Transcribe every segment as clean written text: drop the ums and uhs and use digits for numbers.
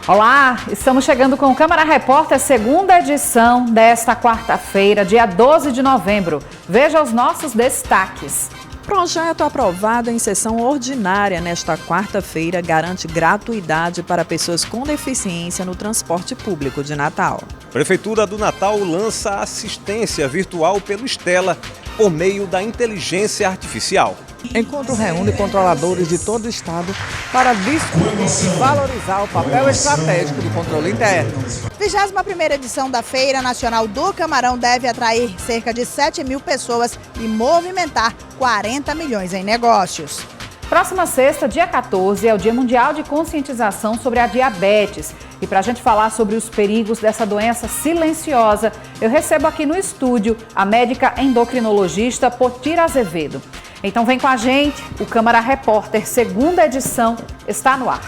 Olá, estamos chegando com o Câmara Repórter, segunda edição desta quarta-feira, dia 12 de novembro. Veja os nossos destaques. Projeto aprovado em sessão ordinária nesta quarta-feira garante gratuidade para pessoas com deficiência no transporte público de Natal. Prefeitura do Natal lança assistência virtual pelo Stella por meio da inteligência artificial. Encontro reúne controladores de todo o estado para discutir e valorizar o papel estratégico do controle interno. 21ª edição da Feira Nacional do Camarão deve atrair cerca de 7 mil pessoas e movimentar 40 milhões em negócios. Próxima sexta, dia 14, é o Dia Mundial de Conscientização sobre a Diabetes. E para a gente falar sobre os perigos dessa doença silenciosa, eu recebo aqui no estúdio a médica endocrinologista Potira Azevedo. Então vem com a gente, o Câmara Repórter, segunda edição, está no ar.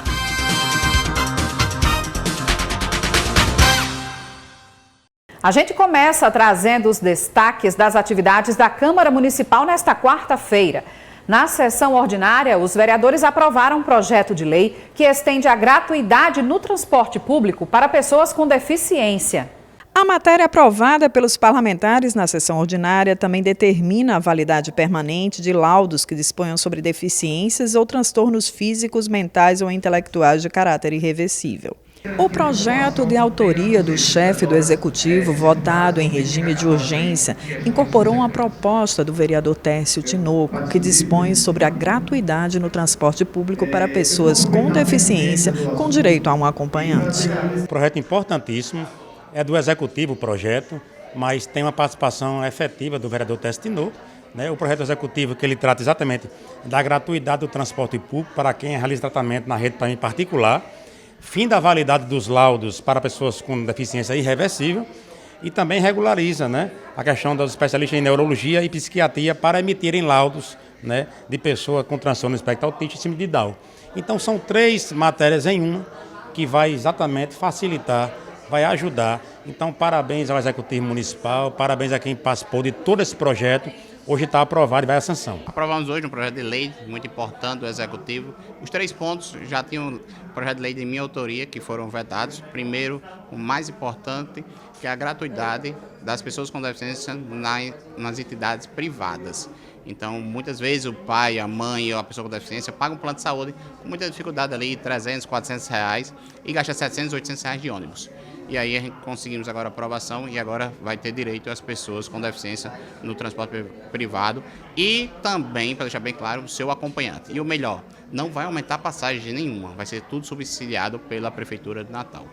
A gente começa trazendo os destaques das atividades da Câmara Municipal nesta quarta-feira. Na sessão ordinária, os vereadores aprovaram um projeto de lei que estende a gratuidade no transporte público para pessoas com deficiência. A matéria aprovada pelos parlamentares na sessão ordinária também determina a validade permanente de laudos que disponham sobre deficiências ou transtornos físicos, mentais ou intelectuais de caráter irreversível. O projeto de autoria do chefe do Executivo, votado em regime de urgência, incorporou uma proposta do vereador Tércio Tinoco, que dispõe sobre a gratuidade no transporte público para pessoas com deficiência com direito a um acompanhante. Um projeto importantíssimo. É do Executivo o projeto, mas tem uma participação efetiva do vereador Tércio Tinoco. O projeto executivo que ele trata exatamente da gratuidade do transporte público para quem realiza tratamento na rede particular, fim da validade dos laudos para pessoas com deficiência irreversível e também regulariza a questão dos especialistas em neurologia e psiquiatria para emitirem laudos de pessoa com transtorno do espectro autista e síndrome de Down. Então são três matérias em uma que vai exatamente facilitar, vai ajudar. Então, parabéns ao Executivo Municipal, parabéns a quem participou de todo esse projeto. Hoje está aprovado e vai à sanção. Aprovamos hoje um projeto de lei muito importante do Executivo. Os 3 pontos já tinham um projeto de lei de minha autoria que foram vetados. Primeiro, o mais importante, que é a gratuidade das pessoas com deficiência nas entidades privadas. Então, muitas vezes o pai, a mãe ou a pessoa com deficiência pagam um plano de saúde com muita dificuldade ali, 300, 400 reais e gasta 700, 800 reais de ônibus. E aí a gente conseguimos agora a aprovação e agora vai ter direito as pessoas com deficiência no transporte privado e também, para deixar bem claro, o seu acompanhante. E o melhor, não vai aumentar passagem nenhuma, vai ser tudo subsidiado pela Prefeitura de Natal.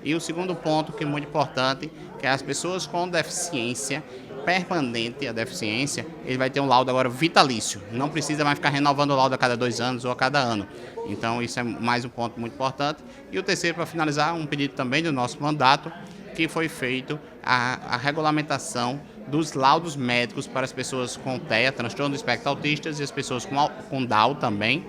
E o segundo ponto, que é muito importante, que é as pessoas com deficiência permanente, a deficiência, ele vai ter um laudo agora vitalício. Não precisa mais ficar renovando o laudo a cada 2 anos ou a cada ano. Então isso é mais um ponto muito importante. E o terceiro, para finalizar, um pedido também do nosso mandato, que foi feito a regulamentação dos laudos médicos para as pessoas com TEA, transtorno do espectro autista, e as pessoas com Down também,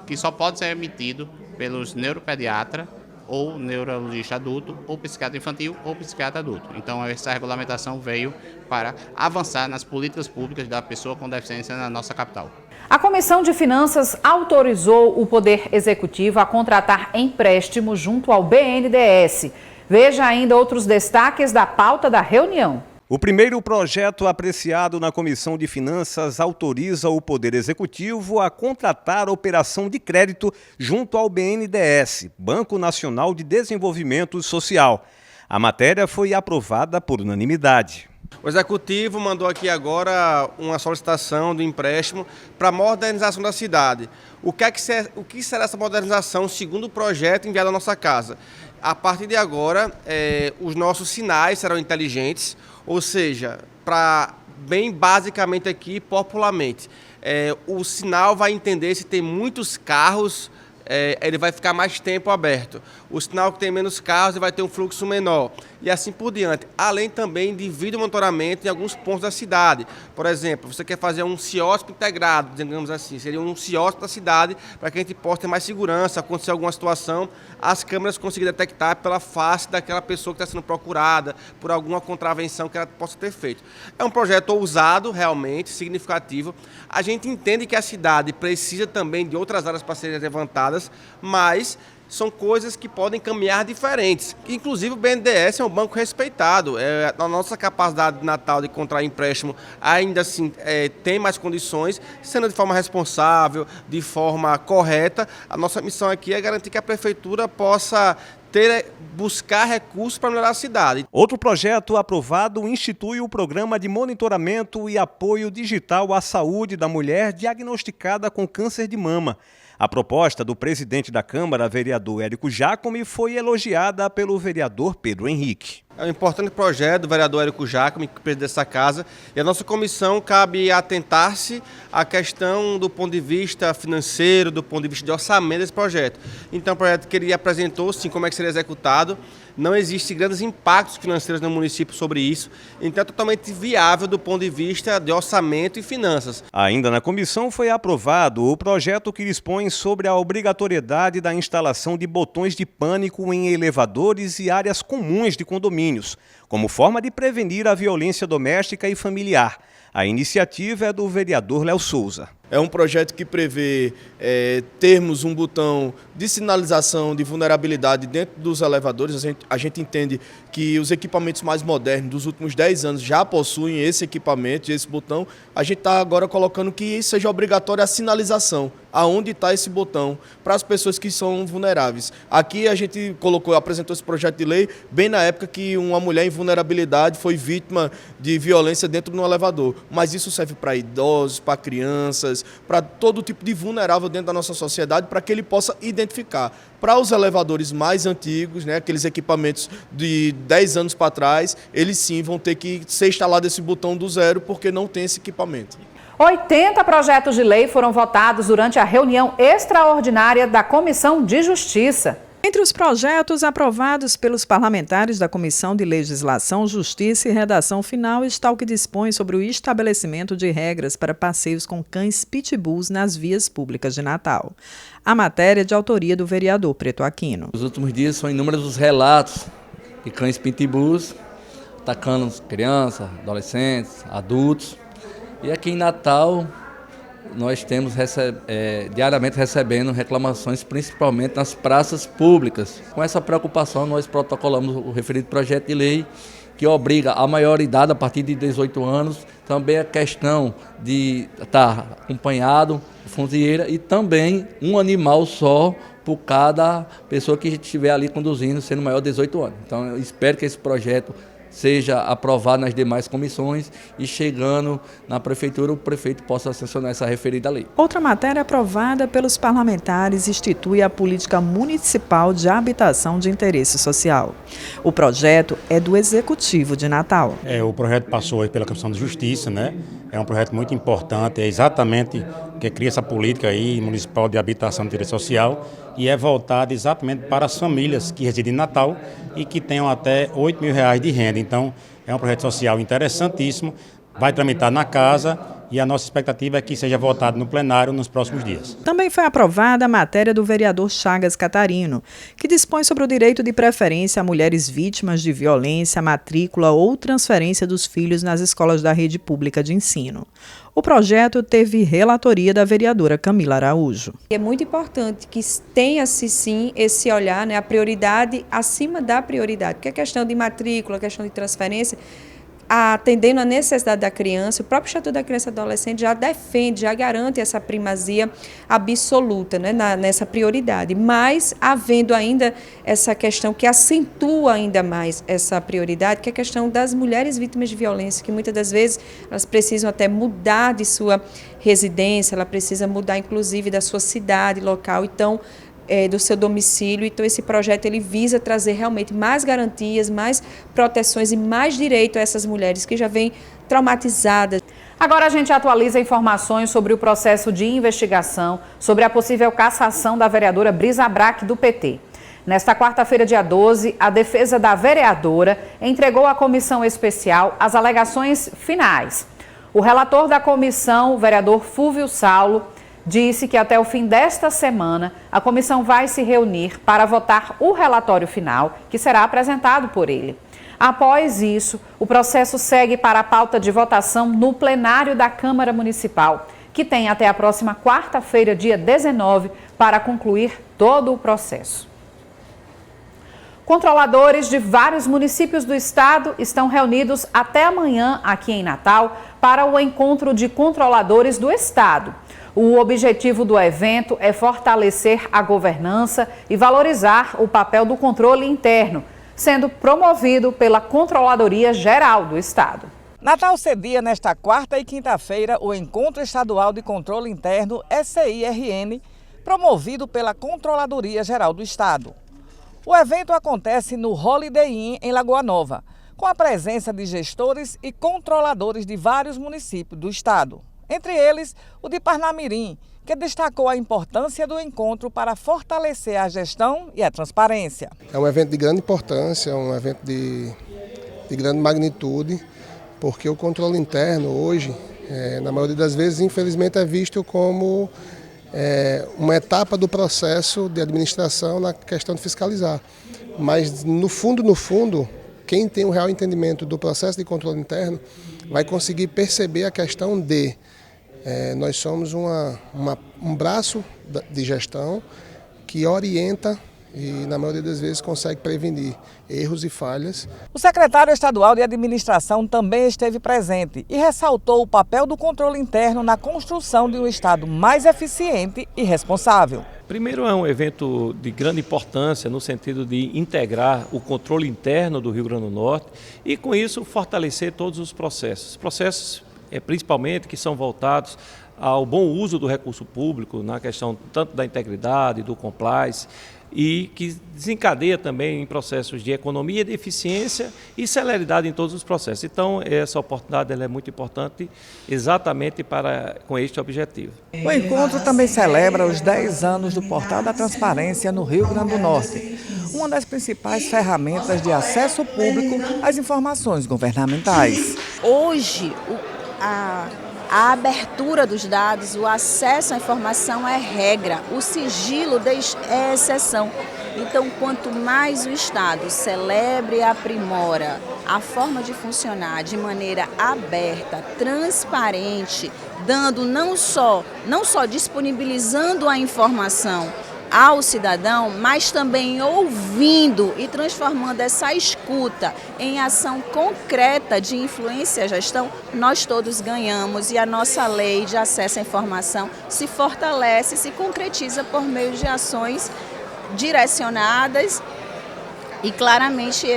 que só pode ser emitido pelos neuropediatras, ou neurologista adulto, ou psiquiatra infantil, ou psiquiatra adulto. Então essa regulamentação veio para avançar nas políticas públicas da pessoa com deficiência na nossa capital. A Comissão de Finanças autorizou o Poder Executivo a contratar empréstimo junto ao BNDES. Veja ainda outros destaques da pauta da reunião. O primeiro projeto apreciado na Comissão de Finanças autoriza o Poder Executivo a contratar operação de crédito junto ao BNDES, Banco Nacional de Desenvolvimento Social. A matéria foi aprovada por unanimidade. O Executivo mandou aqui agora uma solicitação do empréstimo para a modernização da cidade. O que será essa modernização segundo o projeto enviado à nossa casa? A partir de agora, os nossos sinais serão inteligentes, ou seja, bem basicamente aqui, popularmente, o sinal vai entender se tem muitos carros, ele vai ficar mais tempo aberto. O sinal que tem menos carros, ele vai ter um fluxo menor. E assim por diante. Além também de vídeo monitoramento em alguns pontos da cidade. Por exemplo, você quer fazer um quiosque integrado, digamos assim, seria um quiosque da cidade para que a gente possa ter mais segurança, acontecer alguma situação, as câmeras conseguirem detectar pela face daquela pessoa que está sendo procurada, por alguma contravenção que ela possa ter feito. É um projeto ousado, realmente, significativo. A gente entende que a cidade precisa também de outras áreas para serem levantadas, mas são coisas que podem caminhar diferentes. Inclusive o BNDES é um banco respeitado. A nossa capacidade de Natal de contrair empréstimo ainda assim tem mais condições, sendo de forma responsável, de forma correta. A nossa missão aqui é garantir que a Prefeitura possa buscar recursos para melhorar a cidade. Outro projeto aprovado institui o Programa de Monitoramento e Apoio Digital à Saúde da Mulher diagnosticada com câncer de mama. A proposta do presidente da Câmara, vereador Érico Jacome, foi elogiada pelo vereador Pedro Henrique. É um importante projeto do vereador Érico Jacome, presidente dessa casa, e a nossa comissão cabe atentar-se à questão do ponto de vista financeiro, do ponto de vista de orçamento desse projeto. Então, o projeto que ele apresentou, sim, como é que seria executado, não existem grandes impactos financeiros no município sobre isso, então é totalmente viável do ponto de vista de orçamento e finanças. Ainda na comissão foi aprovado o projeto que dispõe sobre a obrigatoriedade da instalação de botões de pânico em elevadores e áreas comuns de condomínios, como forma de prevenir a violência doméstica e familiar. A iniciativa é do vereador Léo Souza. É um projeto que prevê termos um botão de sinalização de vulnerabilidade dentro dos elevadores. A gente entende que os equipamentos mais modernos dos últimos 10 anos já possuem esse equipamento, esse botão. A gente está agora colocando que seja obrigatória a sinalização, aonde está esse botão, para as pessoas que são vulneráveis. Aqui a gente apresentou esse projeto de lei bem na época que uma mulher em vulnerabilidade foi vítima de violência dentro de um elevador. Mas isso serve para idosos, para crianças, para todo tipo de vulnerável dentro da nossa sociedade, para que ele possa identificar. Para os elevadores mais antigos, né, aqueles equipamentos de 10 anos para trás, eles sim vão ter que ser instalado esse botão do zero, porque não tem esse equipamento. 80 projetos de lei foram votados durante a reunião extraordinária da Comissão de Justiça. Entre os projetos aprovados pelos parlamentares da Comissão de Legislação, Justiça e Redação Final está o que dispõe sobre o estabelecimento de regras para passeios com cães pitbulls nas vias públicas de Natal. A matéria é de autoria do vereador Preto Aquino. Nos últimos dias são inúmeros os relatos de cães pitbulls atacando crianças, adolescentes, adultos. E aqui em Natal nós temos diariamente recebendo reclamações, principalmente nas praças públicas. Com essa preocupação, nós protocolamos o referido projeto de lei que obriga a maioridade a partir de 18 anos, também a questão de estar acompanhado, fronteira, e também um animal só por cada pessoa que estiver ali conduzindo, sendo maior de 18 anos. Então, eu espero que esse projeto seja aprovado nas demais comissões e chegando na prefeitura, o prefeito possa sancionar essa referida lei. Outra matéria aprovada pelos parlamentares institui a política municipal de habitação de interesse social. O projeto é do Executivo de Natal. O projeto passou aí pela Comissão de Justiça, né? É um projeto muito importante, é exatamente que cria essa política aí municipal de habitação de interesse social e é voltado exatamente para as famílias que residem em Natal e que tenham até R$8 mil de renda. Então, é um projeto social interessantíssimo, vai tramitar na casa e a nossa expectativa é que seja votado no plenário nos próximos dias. Também foi aprovada a matéria do vereador Chagas Catarino, que dispõe sobre o direito de preferência a mulheres vítimas de violência, matrícula ou transferência dos filhos nas escolas da rede pública de ensino. O projeto teve relatoria da vereadora Camila Araújo. É muito importante que tenha-se sim esse olhar, né, a prioridade acima da prioridade, porque a questão de matrícula, a questão de transferência, atendendo à necessidade da criança, o próprio Estatuto da Criança e Adolescente já defende, já garante essa primazia absoluta, né, nessa prioridade, mas havendo ainda essa questão que acentua ainda mais essa prioridade, que é a questão das mulheres vítimas de violência, que muitas das vezes elas precisam até mudar de sua residência, ela precisa mudar inclusive da sua cidade local, então do seu domicílio. Então esse projeto ele visa trazer realmente mais garantias, mais proteções e mais direito a essas mulheres que já vêm traumatizadas. Agora a gente atualiza informações sobre o processo de investigação sobre a possível cassação da vereadora Brisa Braque do PT. Nesta quarta-feira, dia 12, a defesa da vereadora entregou à comissão especial as alegações finais. O relator da comissão, o vereador Fúvio Saulo, disse que até o fim desta semana a comissão vai se reunir para votar o relatório final, que será apresentado por ele. Após isso, o processo segue para a pauta de votação no plenário da Câmara Municipal, que tem até a próxima quarta-feira, dia 19, para concluir todo o processo. Controladores de vários municípios do estado estão reunidos até amanhã aqui em Natal para o encontro de controladores do estado. O objetivo do evento é fortalecer a governança e valorizar o papel do controle interno, sendo promovido pela Controladoria Geral do Estado. Natal cedia nesta quarta e quinta-feira o Encontro Estadual de Controle Interno SIRN, promovido pela Controladoria Geral do Estado. O evento acontece no Holiday Inn, em Lagoa Nova, com a presença de gestores e controladores de vários municípios do estado. Entre eles, o de Parnamirim, que destacou a importância do encontro para fortalecer a gestão e a transparência. É um evento de grande importância, um evento de grande magnitude, porque o controle interno hoje, na maioria das vezes, infelizmente, é visto como uma etapa do processo de administração na questão de fiscalizar. Mas, no fundo, quem tem um real entendimento do processo de controle interno vai conseguir perceber a questão de nós somos um braço de gestão que orienta e, na maioria das vezes, consegue prevenir erros e falhas. O secretário estadual de administração também esteve presente e ressaltou o papel do controle interno na construção de um estado mais eficiente e responsável. Primeiro, é um evento de grande importância no sentido de integrar o controle interno do Rio Grande do Norte e, com isso, fortalecer todos os processos. Processos, principalmente, que são voltados ao bom uso do recurso público, na questão tanto da integridade, do compliance, e que desencadeia também em processos de economia, de eficiência e celeridade em todos os processos. Então, essa oportunidade ela é muito importante exatamente com este objetivo. O encontro também celebra os 10 anos do Portal da Transparência no Rio Grande do Norte, uma das principais ferramentas de acesso público às informações governamentais. Hoje, a abertura dos dados, o acesso à informação é regra, o sigilo é exceção. Então, quanto mais o Estado celebra e aprimora a forma de funcionar de maneira aberta, transparente, dando não só disponibilizando a informação ao cidadão, mas também ouvindo e transformando essa escuta em ação concreta de influência à gestão, nós todos ganhamos e a nossa lei de acesso à informação se fortalece, se concretiza por meio de ações direcionadas e claramente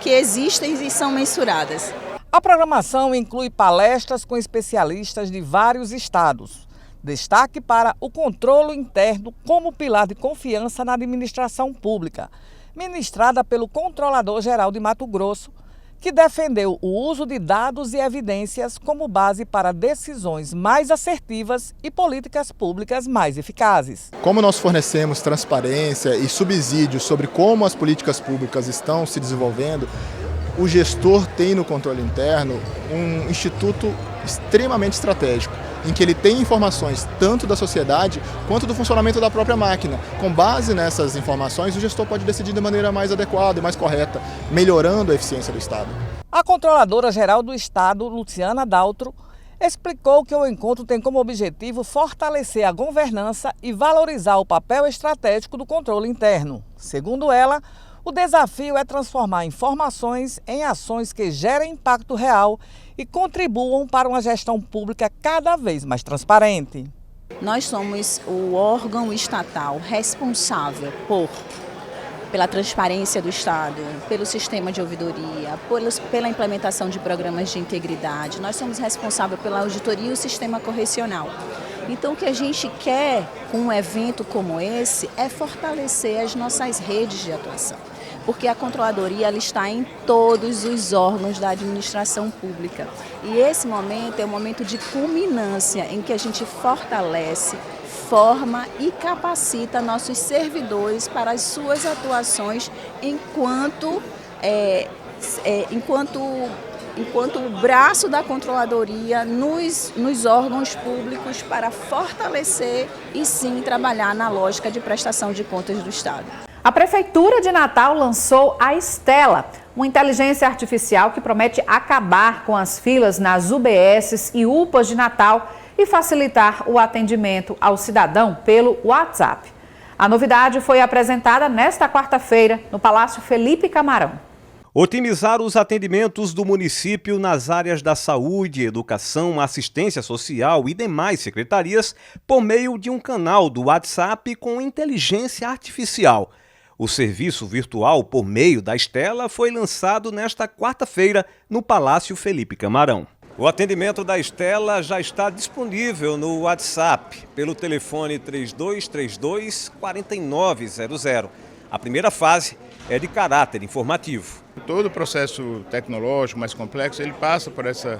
que existem e são mensuradas. A programação inclui palestras com especialistas de vários estados. Destaque para o controle interno como pilar de confiança na administração pública, ministrada pelo Controlador-Geral de Mato Grosso, que defendeu o uso de dados e evidências como base para decisões mais assertivas e políticas públicas mais eficazes. Como nós fornecemos transparência e subsídios sobre como as políticas públicas estão se desenvolvendo, o gestor tem no controle interno um instituto extremamente estratégico, em que ele tem informações tanto da sociedade quanto do funcionamento da própria máquina. Com base nessas informações, o gestor pode decidir de maneira mais adequada e mais correta, melhorando a eficiência do Estado. A Controladora-Geral do Estado, Luciana Daltro, explicou que o encontro tem como objetivo fortalecer a governança e valorizar o papel estratégico do controle interno. Segundo ela, o desafio é transformar informações em ações que gerem impacto real e contribuam para uma gestão pública cada vez mais transparente. Nós somos o órgão estatal responsável pela transparência do Estado, pelo sistema de ouvidoria, pela implementação de programas de integridade. Nós somos responsáveis pela auditoria e o sistema correcional. Então, o que a gente quer com um evento como esse é fortalecer as nossas redes de atuação, porque a controladoria ela está em todos os órgãos da administração pública. E esse momento é um momento de culminância em que a gente fortalece, forma e capacita nossos servidores para as suas atuações enquanto o braço da controladoria nos órgãos públicos para fortalecer e sim trabalhar na lógica de prestação de contas do Estado. A Prefeitura de Natal lançou a Estela, uma inteligência artificial que promete acabar com as filas nas UBSs e UPAs de Natal e facilitar o atendimento ao cidadão pelo WhatsApp. A novidade foi apresentada nesta quarta-feira no Palácio Felipe Camarão. Otimizar os atendimentos do município nas áreas da saúde, educação, assistência social e demais secretarias por meio de um canal do WhatsApp com inteligência artificial. O serviço virtual por meio da Estela foi lançado nesta quarta-feira no Palácio Felipe Camarão. O atendimento da Estela já está disponível no WhatsApp pelo telefone 3232-4900. A primeira fase é de caráter informativo. Todo o processo tecnológico mais complexo, ele passa por esse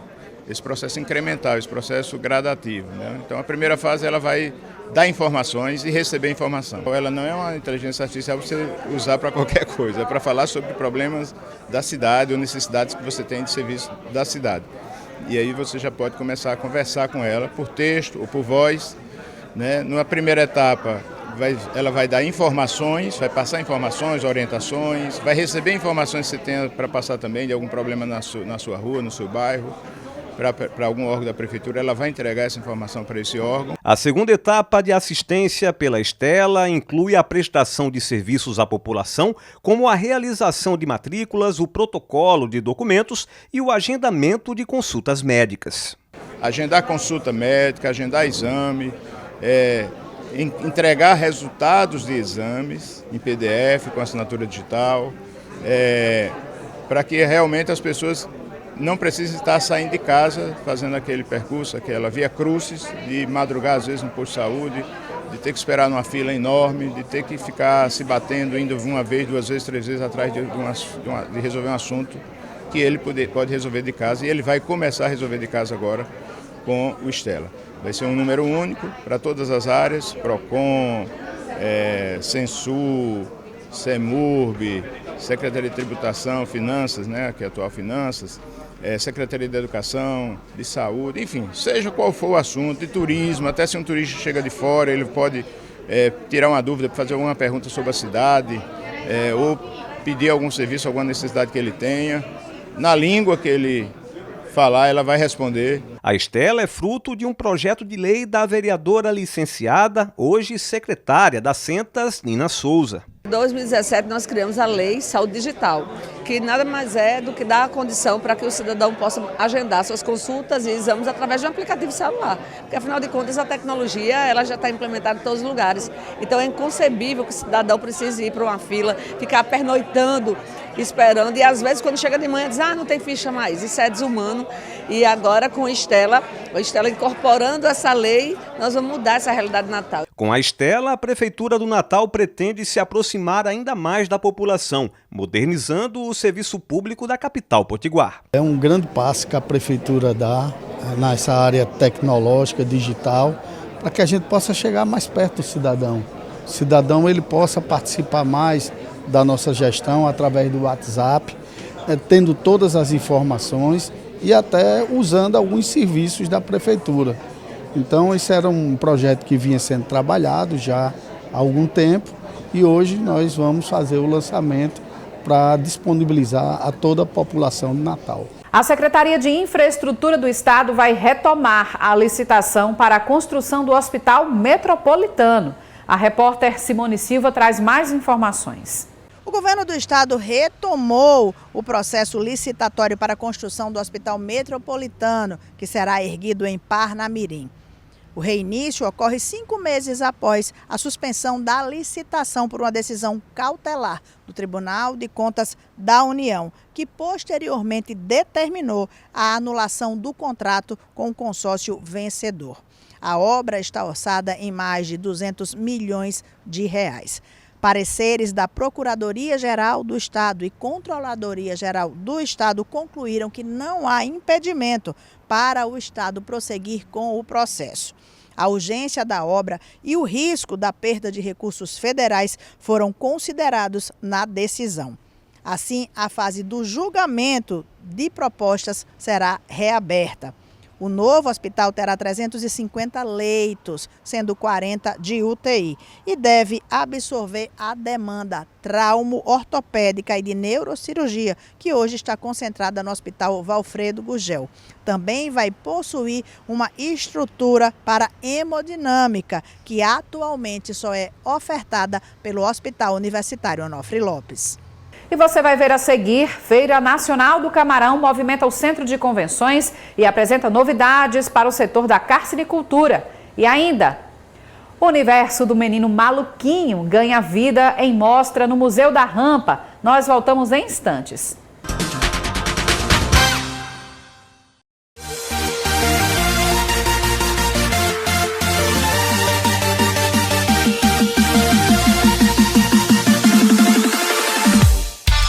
processo incremental, esse processo gradativo, né? Então a primeira fase ela vai dar informações e receber informação. Ela não é uma inteligência artificial para você usar para qualquer coisa, é para falar sobre problemas da cidade ou necessidades que você tem de serviço da cidade. E aí você já pode começar a conversar com ela por texto ou por voz, né? Numa primeira etapa, ela vai dar informações, vai passar informações, orientações, vai receber informações que você tem para passar também de algum problema na sua rua, no seu bairro, para algum órgão da prefeitura, ela vai entregar essa informação para esse órgão. A segunda etapa de assistência pela Estela inclui a prestação de serviços à população, como a realização de matrículas, o protocolo de documentos e o agendamento de consultas médicas. Agendar consulta médica, agendar exame, entregar resultados de exames em PDF com assinatura digital, para que realmente as pessoas não precisem estar saindo de casa fazendo aquele percurso, aquela via crucis, de madrugar às vezes no posto de saúde, de ter que esperar numa fila enorme, de ter que ficar se batendo, indo uma vez, 2 vezes, 3 vezes atrás de resolver um assunto que ele pode resolver de casa, e ele vai começar a resolver de casa agora com o Estela. Vai ser um número único para todas as áreas, PROCON, Censul, CEMURB, Secretaria de Tributação, Finanças, né, que é a atual Finanças, Secretaria de Educação, de Saúde, enfim, seja qual for o assunto, de turismo, até se um turista chega de fora, ele pode tirar uma dúvida, fazer alguma pergunta sobre a cidade, ou pedir algum serviço, alguma necessidade que ele tenha, na língua que ele falar, ela vai responder. A Estela é fruto de um projeto de lei da vereadora licenciada, hoje secretária da Sentas, Nina Souza. Em 2017 nós criamos a Lei Saúde Digital, que nada mais é do que dar a condição para que o cidadão possa agendar suas consultas e exames através de um aplicativo celular. Porque afinal de contas a tecnologia ela já está implementada em todos os lugares. Então é inconcebível que o cidadão precise ir para uma fila, ficar pernoitando, esperando, e às vezes quando chega de manhã diz, não tem ficha mais, isso é desumano. E agora com a Estela incorporando essa lei, nós vamos mudar essa realidade de Natal. Com a Estela, a Prefeitura do Natal pretende se aproximar ainda mais da população, modernizando o serviço público da capital potiguar. É um grande passo que a Prefeitura dá nessa área tecnológica, digital, para que a gente possa chegar mais perto do cidadão. O cidadão ele possa participar mais da nossa gestão através do WhatsApp, tendo todas as informações e até usando alguns serviços da Prefeitura. Então esse era um projeto que vinha sendo trabalhado já há algum tempo e hoje nós vamos fazer o lançamento para disponibilizar a toda a população de Natal. A Secretaria de Infraestrutura do Estado vai retomar a licitação para a construção do Hospital Metropolitano. A repórter Simone Silva traz mais informações. O governo do estado retomou o processo licitatório para a construção do Hospital Metropolitano, que será erguido em Parnamirim. O reinício ocorre 5 meses após a suspensão da licitação por uma decisão cautelar do Tribunal de Contas da União, que posteriormente determinou a anulação do contrato com o consórcio vencedor. A obra está orçada em mais de 200 milhões de reais. Pareceres da Procuradoria-Geral do Estado e Controladoria-Geral do Estado concluíram que não há impedimento para o Estado prosseguir com o processo. A urgência da obra e o risco da perda de recursos federais foram considerados na decisão. Assim, a fase do julgamento de propostas será reaberta. O novo hospital terá 350 leitos, sendo 40 de UTI, e deve absorver a demanda traumo-ortopédica e de neurocirurgia, que hoje está concentrada no Hospital Valfredo Gugel. Também vai possuir uma estrutura para hemodinâmica, que atualmente só é ofertada pelo Hospital Universitário Onofre Lopes. E você vai ver a seguir, Feira Nacional do Camarão movimenta o Centro de Convenções e apresenta novidades para o setor da carcinicultura. E ainda, o universo do menino maluquinho ganha vida em mostra no Museu da Rampa. Nós voltamos em instantes.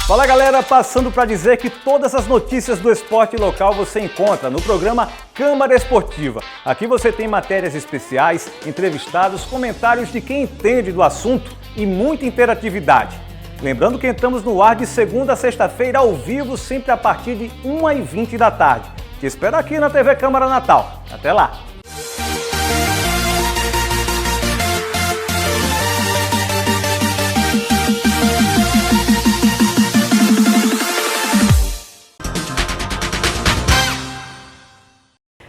Fala galera, passando para dizer que todas as notícias do esporte local você encontra no programa Câmara Esportiva. Aqui você tem matérias especiais, entrevistados, comentários de quem entende do assunto e muita interatividade. Lembrando que estamos no ar de segunda a sexta-feira ao vivo, sempre a partir de 1h20 da tarde. Te espero aqui na TV Câmara Natal. Até lá!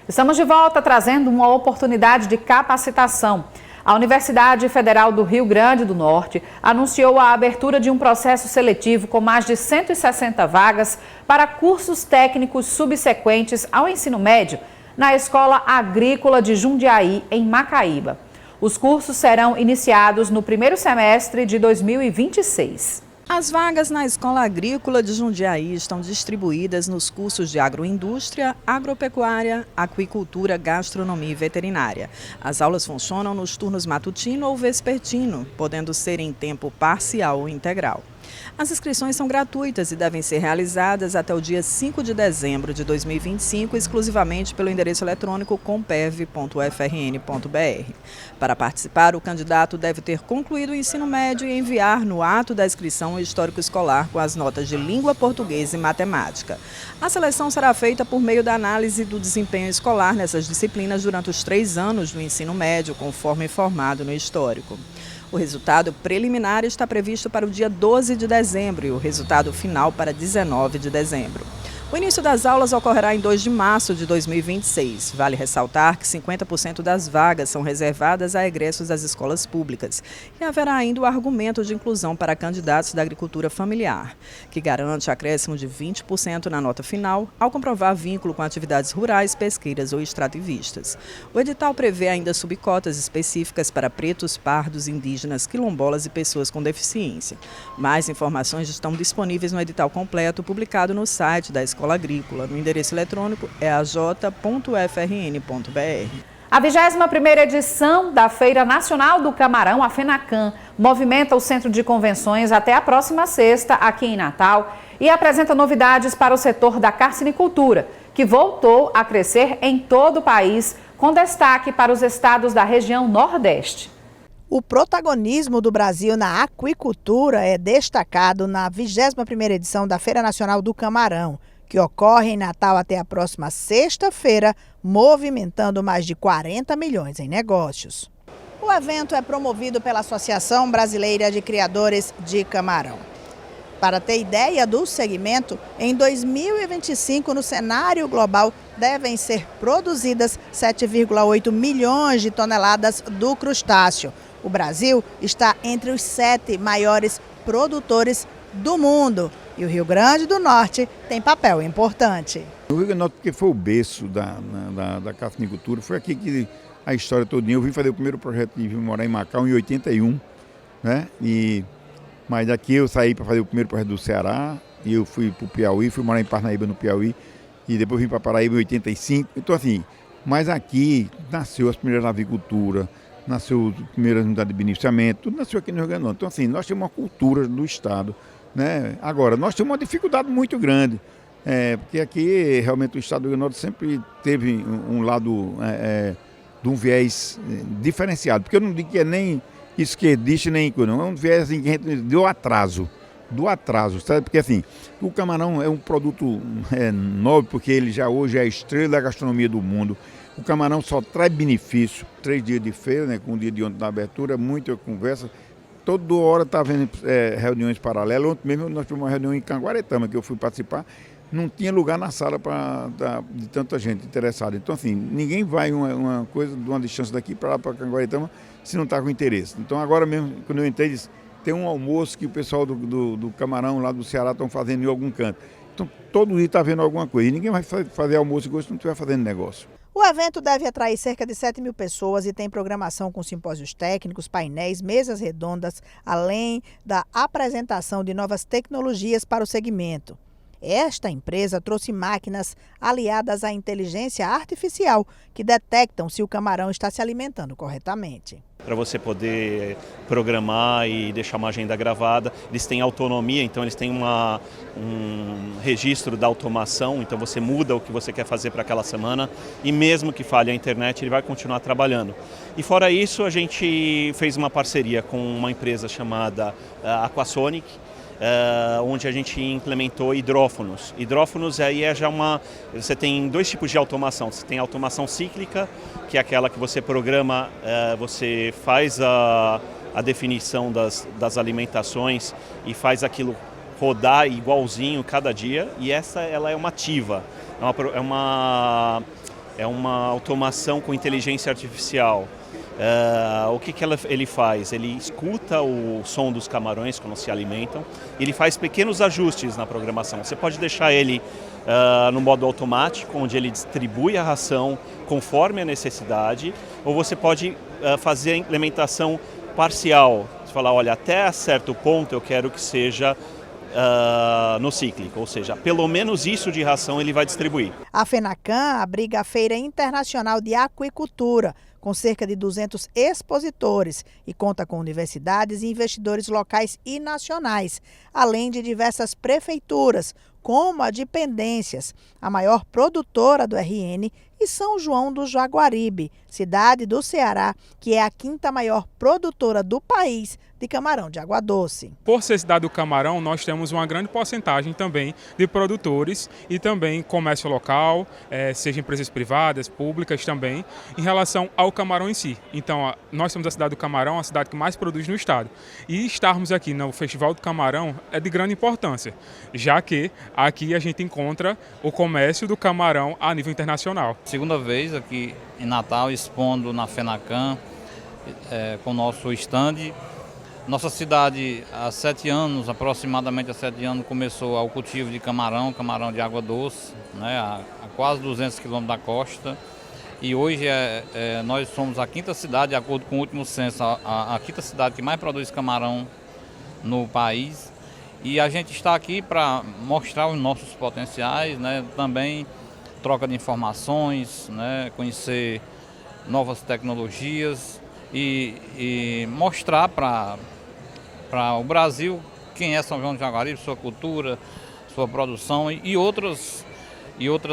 Estamos de volta trazendo uma oportunidade de capacitação. A Universidade Federal do Rio Grande do Norte anunciou a abertura de um processo seletivo com mais de 160 vagas para cursos técnicos subsequentes ao ensino médio na Escola Agrícola de Jundiaí, em Macaíba. Os cursos serão iniciados no primeiro semestre de 2026. As vagas na Escola Agrícola de Jundiaí estão distribuídas nos cursos de agroindústria, agropecuária, aquicultura, gastronomia e veterinária. As aulas funcionam nos turnos matutino ou vespertino, podendo ser em tempo parcial ou integral. As inscrições são gratuitas e devem ser realizadas até o dia 5 de dezembro de 2025, exclusivamente pelo endereço eletrônico compev.ufrn.br. Para participar, o candidato deve ter concluído o ensino médio e enviar no ato da inscrição o histórico escolar com as notas de língua portuguesa e matemática. A seleção será feita por meio da análise do desempenho escolar nessas disciplinas durante os 3 anos do ensino médio, conforme informado no histórico. O resultado preliminar está previsto para o dia 12 de dezembro e o resultado final para 19 de dezembro. O início das aulas ocorrerá em 2 de março de 2026. Vale ressaltar que 50% das vagas são reservadas a egressos das escolas públicas. E haverá ainda o argumento de inclusão para candidatos da agricultura familiar, que garante acréscimo de 20% na nota final, ao comprovar vínculo com atividades rurais, pesqueiras ou extrativistas. O edital prevê ainda subcotas específicas para pretos, pardos, indígenas, quilombolas e pessoas com deficiência. Mais informações estão disponíveis no edital completo publicado no site da Escola Agrícola. No endereço eletrônico é aj.ufrn.br. A 21ª edição da Feira Nacional do Camarão, a FENACAM, movimenta o Centro de Convenções até a próxima sexta, aqui em Natal, e apresenta novidades para o setor da carcinicultura, que voltou a crescer em todo o país, com destaque para os estados da região Nordeste. O protagonismo do Brasil na aquicultura é destacado na 21ª edição da Feira Nacional do Camarão, que ocorre em Natal até a próxima sexta-feira, movimentando mais de 40 milhões em negócios. O evento é promovido pela Associação Brasileira de Criadores de Camarão. Para ter ideia do segmento, em 2025, no cenário global, devem ser produzidas 7,8 milhões de toneladas do crustáceo. O Brasil está entre os 7 maiores produtores do mundo. E o Rio Grande do Norte tem papel importante. O Rio Grande do Norte, porque foi o berço da carcinicultura, foi aqui que a história todinha. Eu vim fazer o primeiro projeto de morar em Macau em 81, né? Mas daqui eu saí para fazer o primeiro projeto do Ceará, e eu fui para o Piauí, fui morar em Parnaíba, no Piauí, e depois vim para Paraíba em 85. Então assim, mas aqui nasceu as primeiras avicultura, nasceu as primeiras unidades de beneficiamento, tudo nasceu aqui no Rio Grande do Norte. Então assim, nós temos uma cultura do Estado, né? Agora, nós temos uma dificuldade muito grande, porque aqui realmente o Estado do Rio Grande do Norte sempre teve um lado de um viés diferenciado, porque eu não digo que é nem esquerdista nem não, é um viés assim, que a gente deu atraso, do atraso, sabe? Porque assim, o camarão é um produto nobre, porque ele já hoje é a estrela da gastronomia do mundo. O camarão só traz benefício, 3 dias de feira, né, com o dia de ontem na abertura, muita conversa. Toda hora está havendo reuniões paralelas. Ontem mesmo nós tivemos uma reunião em Canguaretama, que eu fui participar, não tinha lugar na sala de tanta gente interessada. Então, assim, ninguém vai uma coisa de uma distância daqui para lá, para Canguaretama, se não está com interesse. Então, agora mesmo, quando eu entrei, disse, tem um almoço que o pessoal do camarão lá do Ceará estão fazendo em algum canto. Então, todo dia está vendo alguma coisa. E ninguém vai fazer almoço se não estiver fazendo negócio. O evento deve atrair cerca de 7 mil pessoas e tem programação com simpósios técnicos, painéis, mesas redondas, além da apresentação de novas tecnologias para o segmento. Esta empresa trouxe máquinas aliadas à inteligência artificial que detectam se o camarão está se alimentando corretamente. Para você poder programar e deixar uma agenda gravada, eles têm autonomia, então eles têm um registro da automação, então você muda o que você quer fazer para aquela semana e mesmo que falhe a internet, ele vai continuar trabalhando. E fora isso, a gente fez uma parceria com uma empresa chamada Aquasonic, onde a gente implementou hidrófonos. Hidrófonos aí é já você tem 2 tipos de automação. Você tem a automação cíclica, que é aquela que você programa, você faz a definição das alimentações e faz aquilo rodar igualzinho cada dia. E ela é uma ativa, é uma automação com inteligência artificial. O que ele faz? Ele escuta o som dos camarões quando se alimentam e ele faz pequenos ajustes na programação. Você pode deixar ele no modo automático, onde ele distribui a ração conforme a necessidade, ou você pode fazer a implementação parcial. Você fala, olha, até certo ponto eu quero que seja no cíclico, ou seja, pelo menos isso de ração ele vai distribuir. A FENACAN abriga a Feira Internacional de Aquicultura, com cerca de 200 expositores e conta com universidades e investidores locais e nacionais, além de diversas prefeituras, como a de Pendências, a maior produtora do RN, e São João do Jaguaribe, cidade do Ceará, que é a 5ª maior produtora do país de camarão de água doce. Por ser cidade do camarão, nós temos uma grande porcentagem também de produtores e também comércio local, seja empresas privadas, públicas também, em relação ao camarão em si. Então, nós somos a cidade do camarão, a cidade que mais produz no estado. E estarmos aqui no Festival do Camarão é de grande importância, já que aqui a gente encontra o comércio do camarão a nível internacional. Segunda vez aqui em Natal, expondo na FENACAN, com o nosso stand. Nossa cidade, há 7 anos, aproximadamente há 7 anos, começou o cultivo de camarão de água doce, né, a quase 200 quilômetros da costa. E hoje nós somos a 5ª cidade, de acordo com o último censo, a 5ª cidade que mais produz camarão no país. E a gente está aqui para mostrar os nossos potenciais, né, também troca de informações, né, conhecer novas tecnologias e mostrar para o Brasil quem é São João do Jaguaribe, sua cultura, sua produção e outras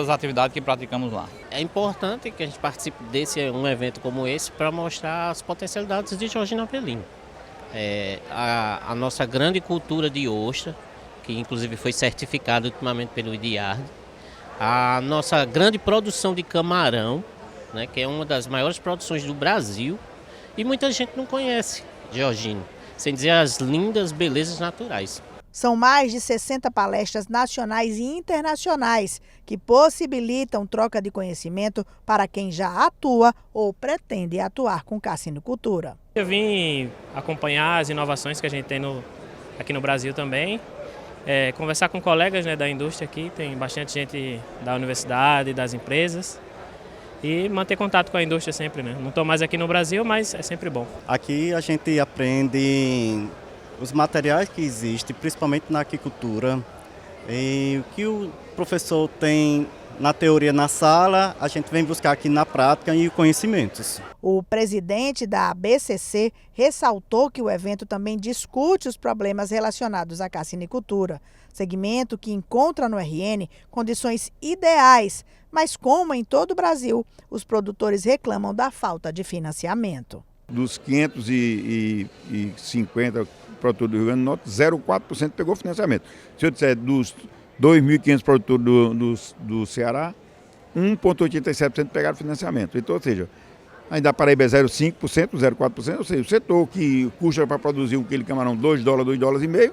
atividades que praticamos lá. É importante que a gente participe desse evento como esse para mostrar as potencialidades de Jorginho Avelino. A nossa grande cultura de ostra, que inclusive foi certificada ultimamente pelo IDIARD, a nossa grande produção de camarão, né, que é uma das maiores produções do Brasil, e muita gente não conhece Jorginho, sem dizer as lindas belezas naturais. São mais de 60 palestras nacionais e internacionais que possibilitam troca de conhecimento para quem já atua ou pretende atuar com cassinicultura. Eu vim acompanhar as inovações que a gente tem aqui no Brasil também, conversar com colegas, né, da indústria aqui, tem bastante gente da universidade, das empresas, e manter contato com a indústria sempre, né? Não estou mais aqui no Brasil, mas é sempre bom. Aqui a gente aprende os materiais que existem, principalmente na aquicultura, e o que o professor tem na teoria na sala, a gente vem buscar aqui na prática e conhecimentos. O presidente da ABCC ressaltou que o evento também discute os problemas relacionados à cassinicultura, segmento que encontra no RN condições ideais, mas como em todo o Brasil, os produtores reclamam da falta de financiamento. Dos 550 produtores do Rio Grande do Norte, 0,4% pegou financiamento. Se eu disser dos 2.500 produtores do Ceará, 1,87% pegaram financiamento. Então, ou seja, ainda a Paraíba é 0,5%, 0,4%, ou seja, o setor que custa para produzir um quilo de camarão $2, $2,5,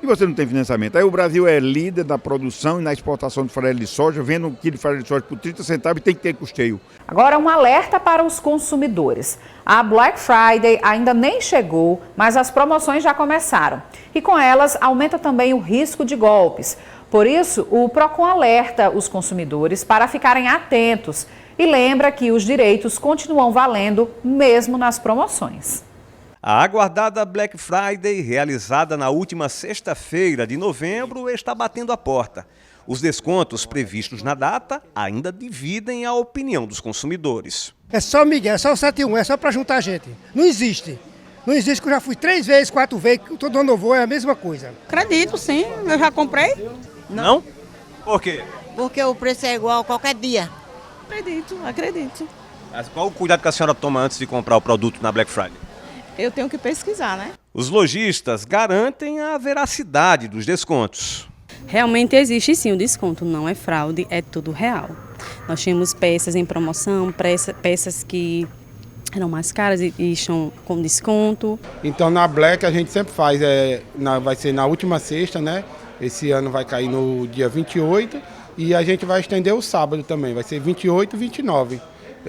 e você não tem financiamento. Aí o Brasil é líder da produção e na exportação de farelo de soja, vendo um quilo de farelo de soja por 30 centavos e tem que ter custeio. Agora, um alerta para os consumidores. A Black Friday ainda nem chegou, mas as promoções já começaram. E com elas, aumenta também o risco de golpes. Por isso, o Procon alerta os consumidores para ficarem atentos e lembra que os direitos continuam valendo mesmo nas promoções. A aguardada Black Friday, realizada na última sexta-feira de novembro, está batendo a porta. Os descontos previstos na data ainda dividem a opinião dos consumidores. É só Miguel, é só o 71, é só para juntar gente. Não existe. Não existe, que eu já fui 3 vezes, 4 vezes, todo ano eu vou, é a mesma coisa. Acredito, sim. Eu já comprei. Não? Por quê? Porque o preço é igual qualquer dia. Acredito. Mas qual o cuidado que a senhora toma antes de comprar o produto na Black Friday? Eu tenho que pesquisar, né? Os lojistas garantem a veracidade dos descontos. Realmente existe sim o desconto, não é fraude, é tudo real. Nós tínhamos peças em promoção, peças que eram mais caras e estão com desconto. Então na Black a gente sempre faz, vai ser na última sexta, né? Esse ano vai cair no dia 28 e a gente vai estender o sábado também, vai ser 28 e 29.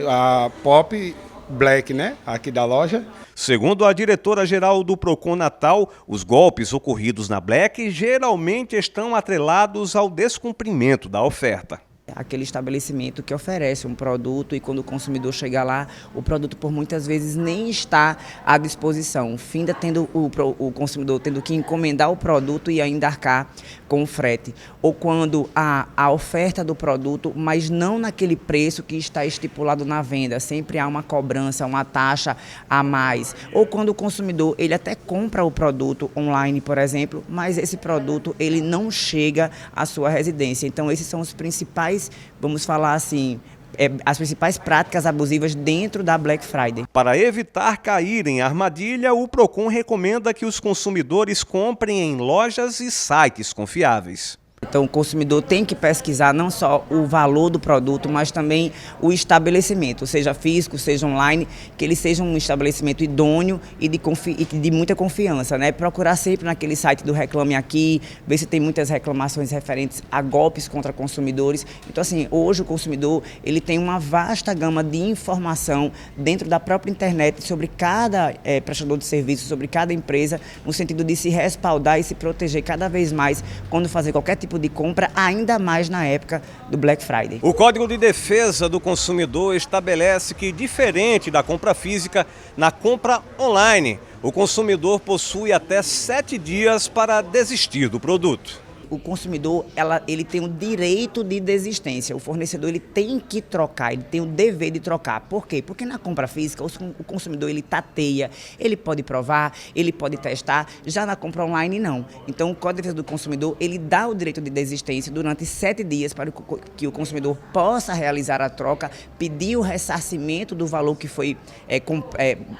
A Pop Black, né? Aqui da loja. Segundo a diretora-geral do Procon Natal, os golpes ocorridos na Black geralmente estão atrelados ao descumprimento da oferta. Aquele estabelecimento que oferece um produto e quando o consumidor chega lá, o produto por muitas vezes nem está à disposição. Finda tendo o consumidor tendo que encomendar o produto e ainda arcar com o frete. Ou quando a oferta do produto, mas não naquele preço que está estipulado na venda. Sempre há uma cobrança, uma taxa a mais. Ou quando o consumidor ele até compra o produto online, por exemplo, mas esse produto ele não chega à sua residência. Então esses são os principais, vamos falar assim, as principais práticas abusivas dentro da Black Friday. Para evitar cair em armadilha, o Procon recomenda que os consumidores comprem em lojas e sites confiáveis. Então o consumidor tem que pesquisar não só o valor do produto, mas também o estabelecimento, seja físico, seja online, que ele seja um estabelecimento idôneo e de muita confiança, né? Procurar sempre naquele site do Reclame Aqui, ver se tem muitas reclamações referentes a golpes contra consumidores. Então assim, hoje o consumidor ele tem uma vasta gama de informação dentro da própria internet sobre cada prestador de serviço, sobre cada empresa, no sentido de se respaldar e se proteger cada vez mais quando fazer qualquer tipo de compra, ainda mais na época do Black Friday. O Código de Defesa do Consumidor estabelece que, diferente da compra física, na compra online, o consumidor possui até 7 dias para desistir do produto. O consumidor ele tem o direito de desistência, o fornecedor ele tem que trocar, ele tem o dever de trocar. Por quê? Porque na compra física o consumidor ele tateia, ele pode provar, ele pode testar, já na compra online não. Então o Código de Defesa do Consumidor ele dá o direito de desistência durante 7 dias para que o consumidor possa realizar a troca, pedir o ressarcimento do valor que foi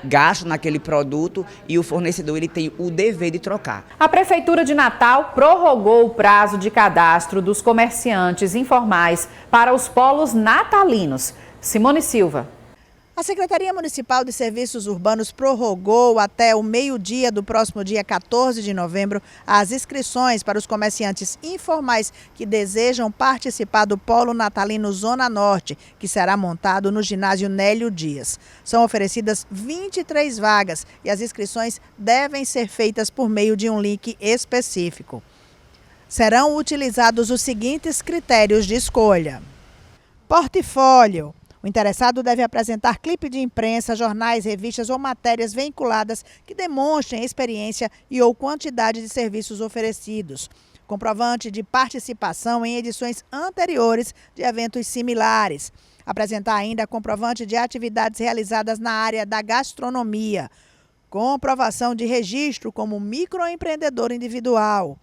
gasto naquele produto e o fornecedor ele tem o dever de trocar. A Prefeitura de Natal prorrogou o prazo de cadastro dos comerciantes informais para os polos natalinos. Simone Silva. A Secretaria Municipal de Serviços Urbanos prorrogou até o meio-dia do próximo dia 14 de novembro as inscrições para os comerciantes informais que desejam participar do Polo Natalino Zona Norte, que será montado no ginásio Nélio Dias. São oferecidas 23 vagas e as inscrições devem ser feitas por meio de um link específico. Serão utilizados os seguintes critérios de escolha. Portfólio. O interessado deve apresentar clipe de imprensa, jornais, revistas ou matérias vinculadas que demonstrem experiência e ou quantidade de serviços oferecidos. Comprovante de participação em edições anteriores de eventos similares. Apresentar ainda comprovante de atividades realizadas na área da gastronomia. Comprovação de registro como microempreendedor individual.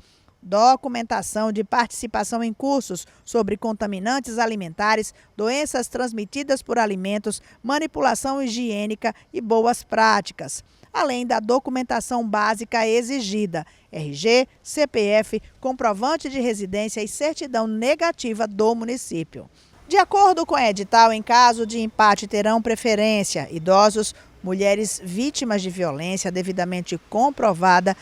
documentação de participação em cursos sobre contaminantes alimentares, doenças transmitidas por alimentos, manipulação higiênica e boas práticas, além da documentação básica exigida, RG, CPF, comprovante de residência e certidão negativa do município. De acordo com o edital, em caso de empate terão preferência idosos, mulheres vítimas de violência devidamente comprovada,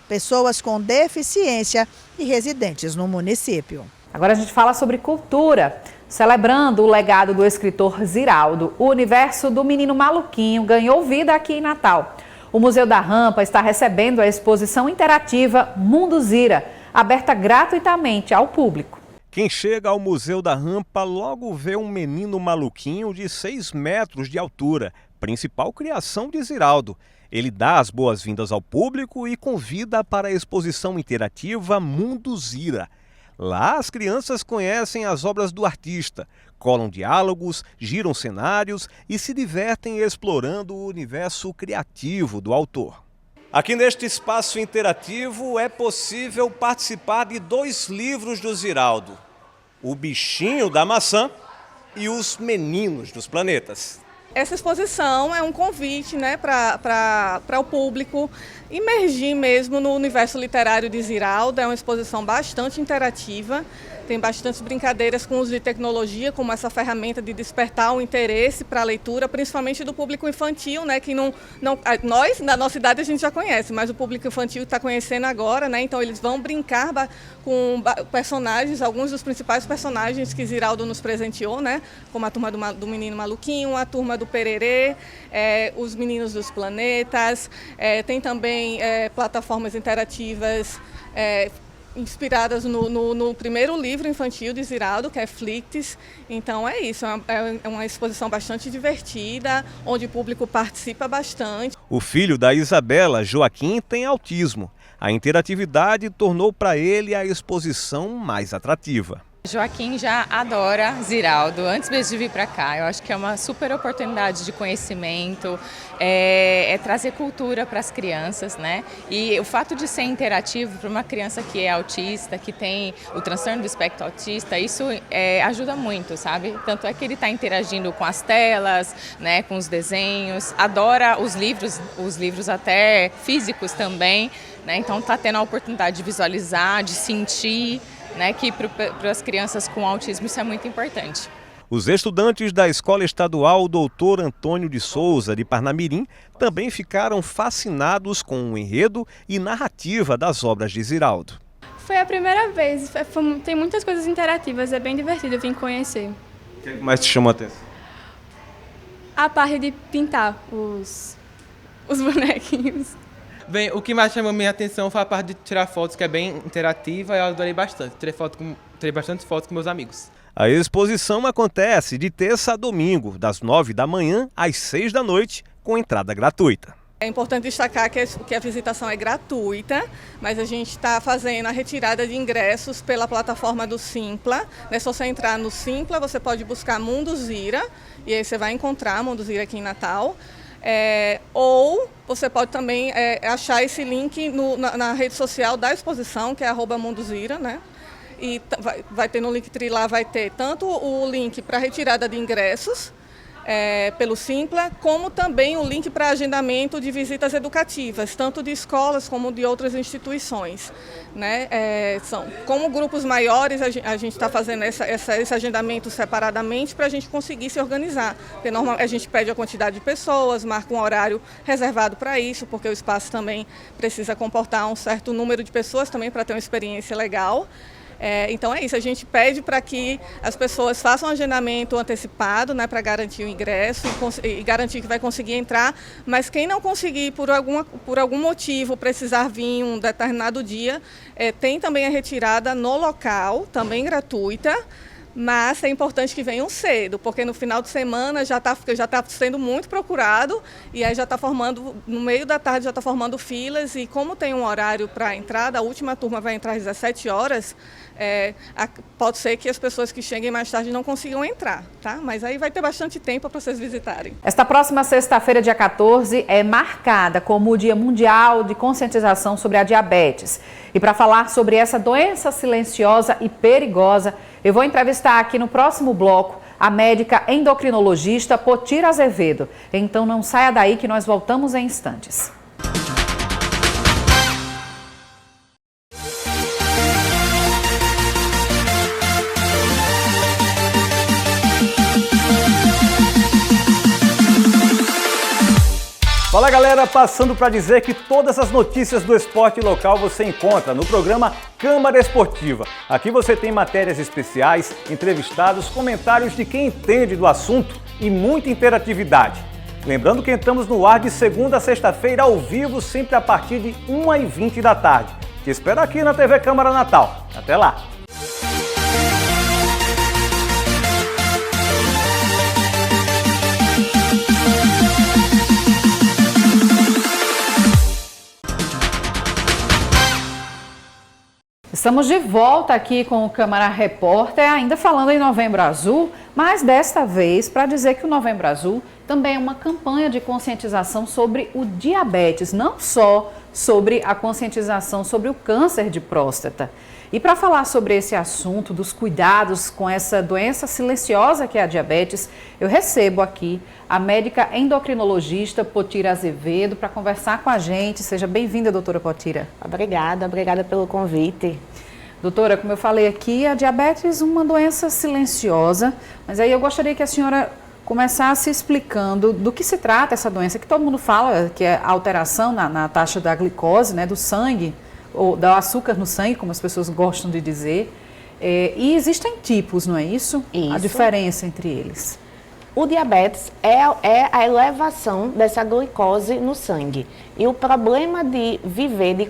pessoas com deficiência e residentes no município. Agora a gente fala sobre cultura. Celebrando o legado do escritor Ziraldo, o universo do Menino Maluquinho ganhou vida aqui em Natal. O Museu da Rampa está recebendo a exposição interativa Mundo Zira, aberta gratuitamente ao público. Quem chega ao Museu da Rampa logo vê um menino maluquinho de 6 metros de altura, principal criação de Ziraldo. Ele dá as boas-vindas ao público e convida para a exposição interativa Mundo Zira. Lá as crianças conhecem as obras do artista, colam diálogos, giram cenários e se divertem explorando o universo criativo do autor. Aqui neste espaço interativo é possível participar de 2 livros do Ziraldo: O Bichinho da Maçã e Os Meninos dos Planetas. Essa exposição é um convite, né, para o público imergir mesmo no universo literário de Ziraldo. É uma exposição bastante interativa, tem bastantes brincadeiras com uso de tecnologia, como essa ferramenta de despertar o interesse para a leitura, principalmente do público infantil, né, que nós, na nossa idade, a gente já conhece, mas o público infantil está conhecendo agora, né, então eles vão brincar com personagens, alguns dos principais personagens que Ziraldo nos presenteou, né, como a turma do Menino Maluquinho, a turma do Pererê, os Meninos dos Planetas, tem também plataformas interativas inspiradas no primeiro livro infantil de Ziraldo, que é Flicts. Então é isso, é uma exposição bastante divertida, onde o público participa bastante. O filho da Isabela, Joaquim, tem autismo. A interatividade tornou para ele a exposição mais atrativa. Joaquim já adora Ziraldo, antes mesmo de vir para cá. Eu acho que é uma super oportunidade de conhecimento, é trazer cultura para as crianças, né? E o fato de ser interativo para uma criança que é autista, que tem o transtorno do espectro autista, isso ajuda muito, sabe? Tanto é que ele está interagindo com as telas, né, com os desenhos, adora os livros até físicos também, né? Então está tendo a oportunidade de visualizar, de sentir, né, que para as crianças com autismo isso é muito importante. Os estudantes da Escola Estadual Dr. Antônio de Souza, de Parnamirim, também ficaram fascinados com o enredo e narrativa das obras de Ziraldo. Foi a primeira vez, tem muitas coisas interativas, é bem divertido, eu vim conhecer. O que mais te chamou a atenção? A parte de pintar os bonequinhos. Bem, o que mais chamou minha atenção foi a parte de tirar fotos, que é bem interativa e eu adorei bastante. Tirei bastante fotos com meus amigos. A exposição acontece de terça a domingo, das 9 da manhã às 6 da noite, com entrada gratuita. É importante destacar que a visitação é gratuita, mas a gente está fazendo a retirada de ingressos pela plataforma do Simpla. É só você entrar no Simpla, você pode buscar Mundo Zira, e aí você vai encontrar Mundo Zira aqui em Natal. Ou você pode também achar esse link na rede social da exposição, que é @Mundozira, né? E vai ter no Linktree lá, vai ter tanto o link para retirada de ingressos pelo Simpla, como também o link para agendamento de visitas educativas, tanto de escolas como de outras instituições, né? Como grupos maiores, a gente está fazendo esse agendamento separadamente para a gente conseguir se organizar. Porque normalmente a gente pede a quantidade de pessoas, marca um horário reservado para isso, porque o espaço também precisa comportar um certo número de pessoas também para ter uma experiência legal. Então é isso, a gente pede para que as pessoas façam um agendamento antecipado, né, para garantir o ingresso e garantir que vai conseguir entrar, mas quem não conseguir por algum motivo precisar vir um determinado dia, tem também a retirada no local, também gratuita, Mas é importante que venham cedo, porque no final de semana já está sendo muito procurado e aí já está formando, no meio da tarde já está formando filas e como tem um horário para a entrada, a última turma vai entrar às 17 horas, pode ser que as pessoas que cheguem mais tarde não consigam entrar, tá? Mas aí vai ter bastante tempo para vocês visitarem. Esta próxima sexta-feira, dia 14, é marcada como o Dia Mundial de Conscientização sobre a Diabetes. E para falar sobre essa doença silenciosa e perigosa, eu vou entrevistar aqui no próximo bloco a médica endocrinologista Potira Azevedo. Então não saia daí que nós voltamos em instantes. Fala galera, passando para dizer que todas as notícias do esporte local você encontra no programa Câmara Esportiva. Aqui você tem matérias especiais, entrevistados, comentários de quem entende do assunto e muita interatividade. Lembrando que estamos no ar de segunda a sexta-feira ao vivo, sempre a partir de 1h20 da tarde. Te espero aqui na TV Câmara Natal. Até lá! Estamos de volta aqui com o Câmara Repórter, ainda falando em Novembro Azul, mas desta vez para dizer que o Novembro Azul também é uma campanha de conscientização sobre o diabetes, não só sobre a conscientização sobre o câncer de próstata. E para falar sobre esse assunto, dos cuidados com essa doença silenciosa que é a diabetes, eu recebo aqui a médica endocrinologista Potira Azevedo para conversar com a gente. Seja bem-vinda, doutora Potira. Obrigada pelo convite. Doutora, como eu falei aqui, a diabetes é uma doença silenciosa, mas aí eu gostaria que a senhora começasse explicando do que se trata essa doença, que todo mundo fala que é alteração na taxa da glicose, né, do sangue, ou do açúcar no sangue, como as pessoas gostam de dizer. E existem tipos, não é isso? Isso. A diferença entre eles. O diabetes é a elevação dessa glicose no sangue. E o problema de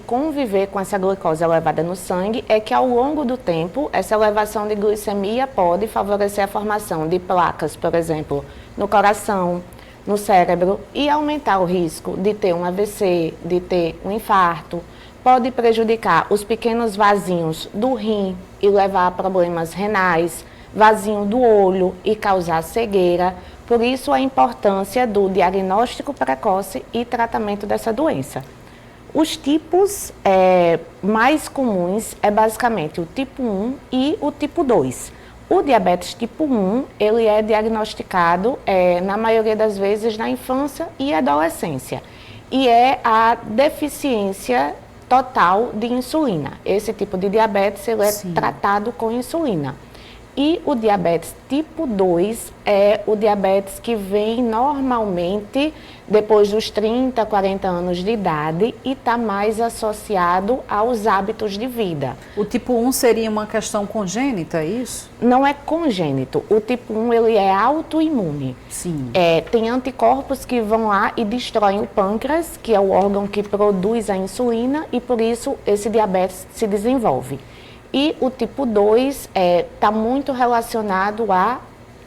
conviver com essa glicose elevada no sangue é que ao longo do tempo, essa elevação de glicemia pode favorecer a formação de placas, por exemplo, no coração, no cérebro, e aumentar o risco de ter um AVC, de ter um infarto. Pode prejudicar os pequenos vasinhos do rim e levar a problemas renais, vasinho do olho e causar cegueira. Por isso a importância do diagnóstico precoce e tratamento dessa doença. Os tipos mais comuns é basicamente o tipo 1 e o tipo 2. O diabetes tipo 1, ele é diagnosticado na maioria das vezes na infância e adolescência. E é a deficiência total de insulina. Esse tipo de diabetes ele é tratado com insulina. E o diabetes tipo 2 é o diabetes que vem normalmente depois dos 30, 40 anos de idade e está mais associado aos hábitos de vida. O tipo 1 seria uma questão congênita, é isso? Não é congênito. O tipo 1 ele é autoimune. Sim. Tem anticorpos que vão lá e destroem o pâncreas, que é o órgão que produz a insulina, e por isso esse diabetes se desenvolve. E o tipo 2 está muito relacionado a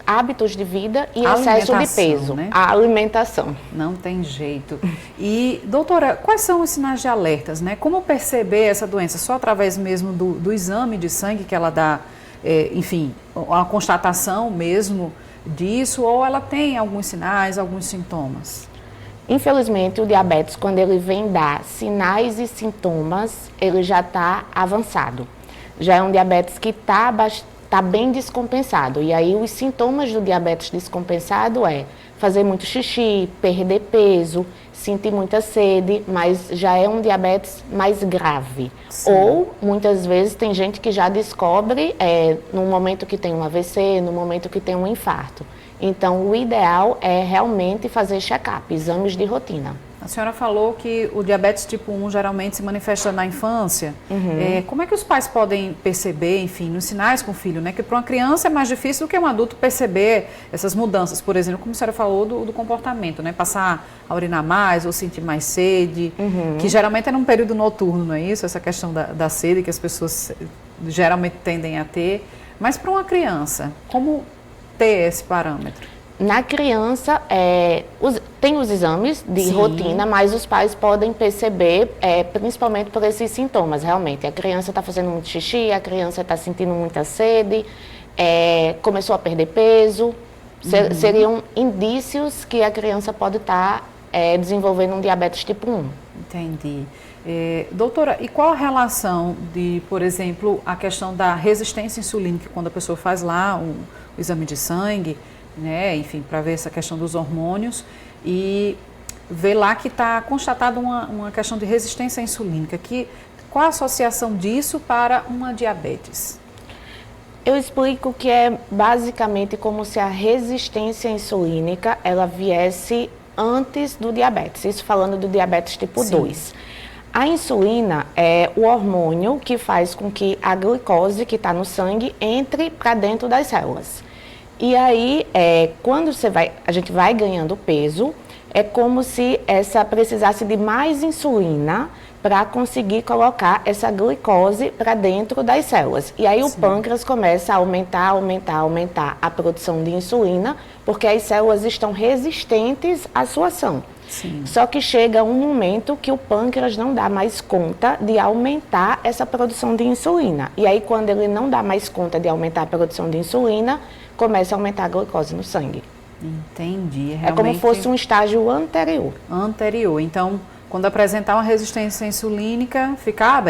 hábitos de vida e excesso de peso. Né? A alimentação. Não tem jeito. E, doutora, quais são os sinais de alertas, né? Como perceber essa doença? Só através mesmo do exame de sangue que ela dá, enfim, a constatação mesmo disso, ou ela tem alguns sinais, alguns sintomas? Infelizmente, o diabetes, quando ele vem dar sinais e sintomas, ele já está avançado. Já é um diabetes que está bem descompensado. E aí os sintomas do diabetes descompensado é fazer muito xixi, perder peso, sentir muita sede, mas já é um diabetes mais grave. Sim. Ou, muitas vezes, tem gente que já descobre no momento que tem um AVC, no momento que tem um infarto. Então, o ideal é realmente fazer check-up, exames de rotina. A senhora falou que o diabetes tipo 1 geralmente se manifesta na infância. Uhum. Como é que os pais podem perceber, enfim, nos sinais com o filho, né? Que para uma criança é mais difícil do que um adulto perceber essas mudanças, por exemplo, como a senhora falou do comportamento, né? Passar a urinar mais ou sentir mais sede, que geralmente é num período noturno, não é isso? Essa questão da sede que as pessoas geralmente tendem a ter. Mas para uma criança, como ter esse parâmetro? Na criança, tem os exames de rotina, mas os pais podem perceber, principalmente por esses sintomas, realmente. A criança está fazendo muito xixi, a criança está sentindo muita sede, começou a perder peso. Seriam indícios que a criança pode estar desenvolvendo um diabetes tipo 1. Entendi. Doutora, e qual a relação de, por exemplo, a questão da resistência insulínica, quando a pessoa faz lá o exame de sangue, né, enfim, para ver essa questão dos hormônios e vê lá que está constatada uma questão de resistência insulínica. Qual a associação disso para uma diabetes? Eu explico que é basicamente como se a resistência insulínica ela viesse antes do diabetes, isso falando do diabetes tipo 2. A insulina é o hormônio que faz com que a glicose que está no sangue entre para dentro das células. E aí, quando a gente vai ganhando peso, é como se precisasse de mais insulina para conseguir colocar essa glicose para dentro das células. E aí o pâncreas começa a aumentar a produção de insulina, porque as células estão resistentes à sua ação. Só que chega um momento que o pâncreas não dá mais conta de aumentar essa produção de insulina. E aí, quando ele não dá mais conta de aumentar a produção de insulina, começa a aumentar a glicose no sangue. Entendi. É como se fosse um estágio anterior. Então, quando apresentar uma resistência insulínica, ficar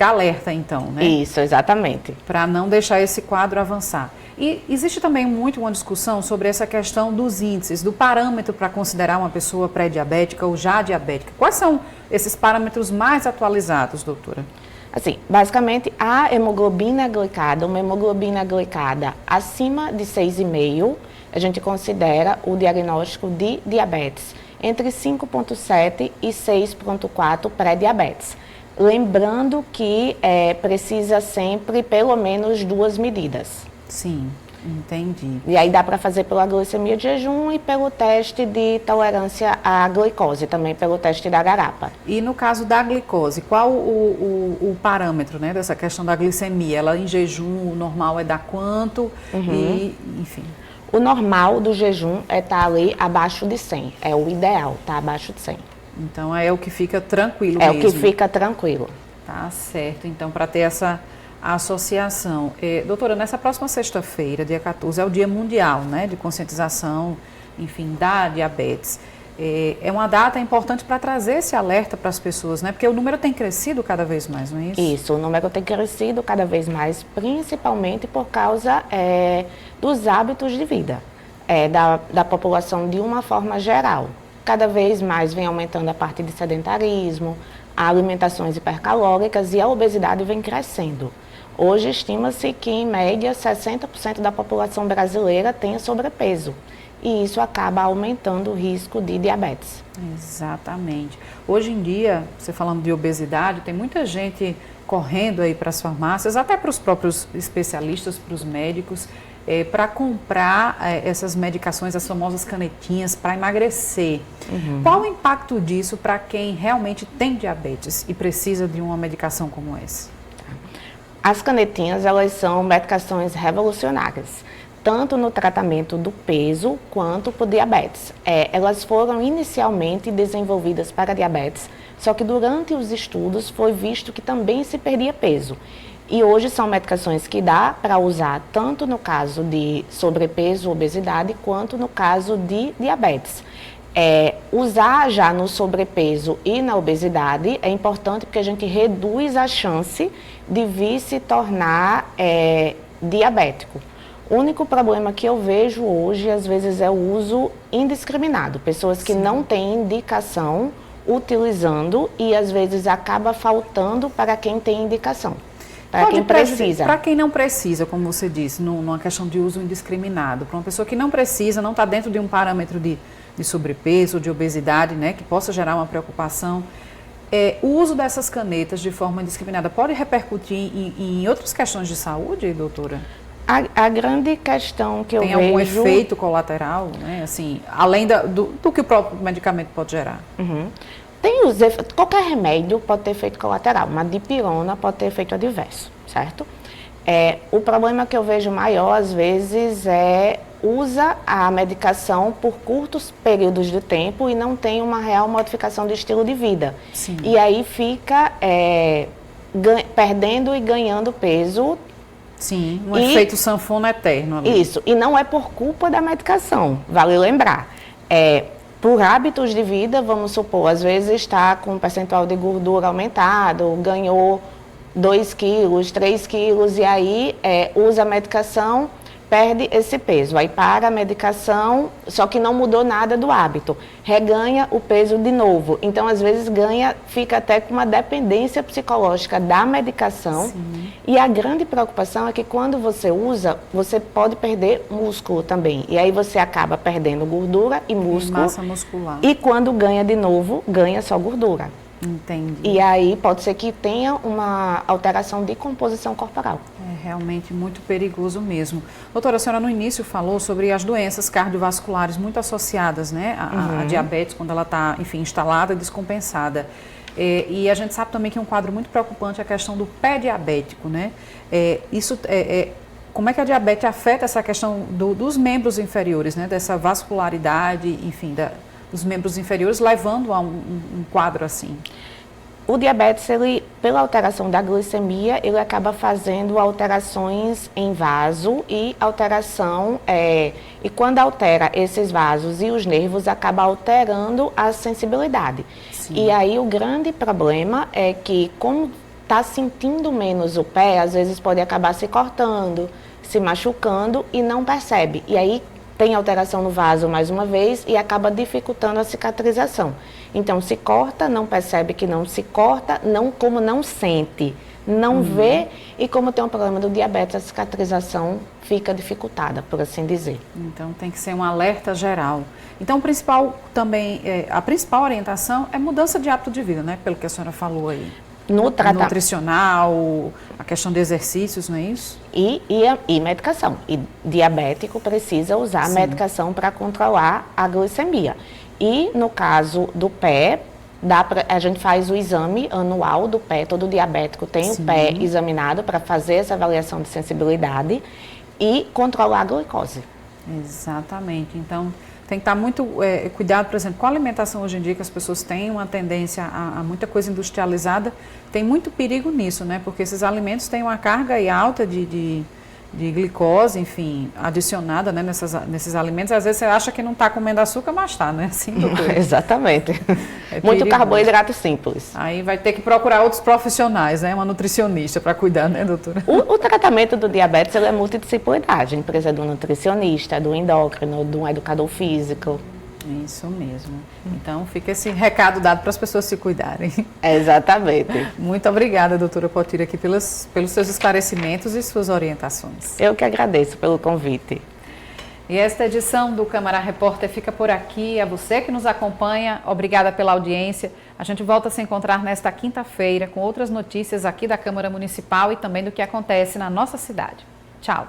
alerta, então, né? Isso, exatamente. Para não deixar esse quadro avançar. E existe também muito uma discussão sobre essa questão dos índices, do parâmetro para considerar uma pessoa pré-diabética ou já diabética. Quais são esses parâmetros mais atualizados, doutora? Assim, basicamente, a hemoglobina glicada, uma hemoglobina glicada acima de 6,5, a gente considera o diagnóstico de diabetes. Entre 5,7 e 6,4 pré-diabetes. Lembrando que precisa sempre pelo menos 2 medidas. Sim, entendi. E aí dá para fazer pela glicemia de jejum e pelo teste de tolerância à glicose, também pelo teste da garapa. E no caso da glicose, qual o parâmetro, né, dessa questão da glicemia? Ela em jejum, o normal é dar quanto? E, enfim... O normal do jejum é estar ali abaixo de 100, é o ideal, tá abaixo de 100. Então é o que fica tranquilo mesmo. É o que fica tranquilo. Tá certo, então para ter essa associação. Doutora, nessa próxima sexta-feira, dia 14, é o Dia Mundial, né, de conscientização, enfim, da diabetes. É uma data importante para trazer esse alerta para as pessoas, né? Porque o número tem crescido cada vez mais, não é isso? Isso, o número tem crescido cada vez mais, principalmente por causa dos hábitos de vida da população de uma forma geral. Cada vez mais vem aumentando a parte de sedentarismo, alimentações hipercalóricas e a obesidade vem crescendo. Hoje estima-se que, em média, 60% da população brasileira tenha sobrepeso. E isso acaba aumentando o risco de diabetes. Exatamente. Hoje em dia, você falando de obesidade, tem muita gente correndo aí para as farmácias, até para os próprios especialistas, para os médicos, para comprar essas medicações, as famosas canetinhas, para emagrecer. Qual o impacto disso para quem realmente tem diabetes e precisa de uma medicação como essa? As canetinhas, elas são medicações revolucionárias, tanto no tratamento do peso quanto para o diabetes. Elas foram inicialmente desenvolvidas para diabetes, só que durante os estudos foi visto que também se perdia peso. E hoje são medicações que dá para usar tanto no caso de sobrepeso, obesidade, quanto no caso de diabetes. Usar já no sobrepeso e na obesidade é importante porque a gente reduz a chance de vir se tornar diabético. O único problema que eu vejo hoje, às vezes, é o uso indiscriminado. Pessoas que não têm indicação utilizando e, às vezes, acaba faltando para quem tem indicação. Para quem precisa. Para quem não precisa, como você disse, numa questão de uso indiscriminado. Para uma pessoa que não precisa, não está dentro de um parâmetro de sobrepeso, de obesidade, né, que possa gerar uma preocupação. O uso dessas canetas de forma indiscriminada pode repercutir em outras questões de saúde, doutora? A grande questão que eu vejo... Tem algum efeito colateral, né? Assim, além do que o próprio medicamento pode gerar? Tem qualquer remédio pode ter efeito colateral. Uma dipirona pode ter efeito adverso, certo? O problema que eu vejo maior, às vezes, usa a medicação por curtos períodos de tempo e não tem uma real modificação de estilo de vida. Sim. E aí fica perdendo e ganhando peso. Sim, um efeito sanfona eterno ali. Isso, e não é por culpa da medicação, vale lembrar. Por hábitos de vida, vamos supor, às vezes está com um percentual de gordura aumentado, ganhou 2 quilos, 3 quilos, e aí usa a medicação, perde esse peso. Aí para a medicação, só que não mudou nada do hábito. Reganha o peso de novo. Então, às vezes, fica até com uma dependência psicológica da medicação. Sim. E a grande preocupação é que quando você usa, você pode perder músculo também. E aí você acaba perdendo gordura e músculo. Massa muscular. E quando ganha de novo, ganha só gordura. Entendi. E aí pode ser que tenha uma alteração de composição corporal. É realmente muito perigoso mesmo. Doutora, a senhora no início falou sobre as doenças cardiovasculares muito associadas, né, à diabetes, quando ela está, enfim, instalada e descompensada. E a gente sabe também que um quadro muito preocupante é a questão do pé diabético, né? Como é que a diabetes afeta essa questão dos membros inferiores, né, dessa vascularidade, enfim, dos membros inferiores, levando a um quadro assim? O diabetes, pela alteração da glicemia, ele acaba fazendo alterações em vaso e alteração, e quando altera esses vasos e os nervos, acaba alterando a sensibilidade. Sim. E aí o grande problema é que, como está sentindo menos o pé, às vezes pode acabar se cortando, se machucando e não percebe. E aí tem alteração no vaso mais uma vez e acaba dificultando a cicatrização. Então, se corta, não percebe que não se corta, como não sente, não vê, e como tem um problema do diabetes, a cicatrização fica dificultada, por assim dizer. Então, tem que ser um alerta geral. Então, a principal orientação é mudança de hábito de vida, né? Pelo que a senhora falou aí. Nutricional, a questão de exercícios, não é isso? E medicação. E diabético precisa usar medicação para controlar a glicemia. E no caso do pé, a gente faz o exame anual do pé, todo diabético tem o pé examinado para fazer essa avaliação de sensibilidade e controlar a glicose. Exatamente. Então, tem que estar muito cuidado, por exemplo, com a alimentação hoje em dia, que as pessoas têm uma tendência a muita coisa industrializada. Tem muito perigo nisso, né? Porque esses alimentos têm uma carga alta de glicose, enfim, adicionada, né, nesses alimentos. Às vezes você acha que não está comendo açúcar, mas está, né? Assim, exatamente. Muito carboidrato simples. Aí vai ter que procurar outros profissionais, né? Uma nutricionista para cuidar, né, doutora? O tratamento do diabetes é multidisciplinar. A gente precisa de um nutricionista, do endócrino, de um educador físico. Isso mesmo. Então, fica esse recado dado para as pessoas se cuidarem. Exatamente. Muito obrigada, doutora Potira, aqui pelos seus esclarecimentos e suas orientações. Eu que agradeço pelo convite. E esta edição do Câmara Repórter fica por aqui. A você que nos acompanha, obrigada pela audiência. A gente volta a se encontrar nesta quinta-feira com outras notícias aqui da Câmara Municipal e também do que acontece na nossa cidade. Tchau.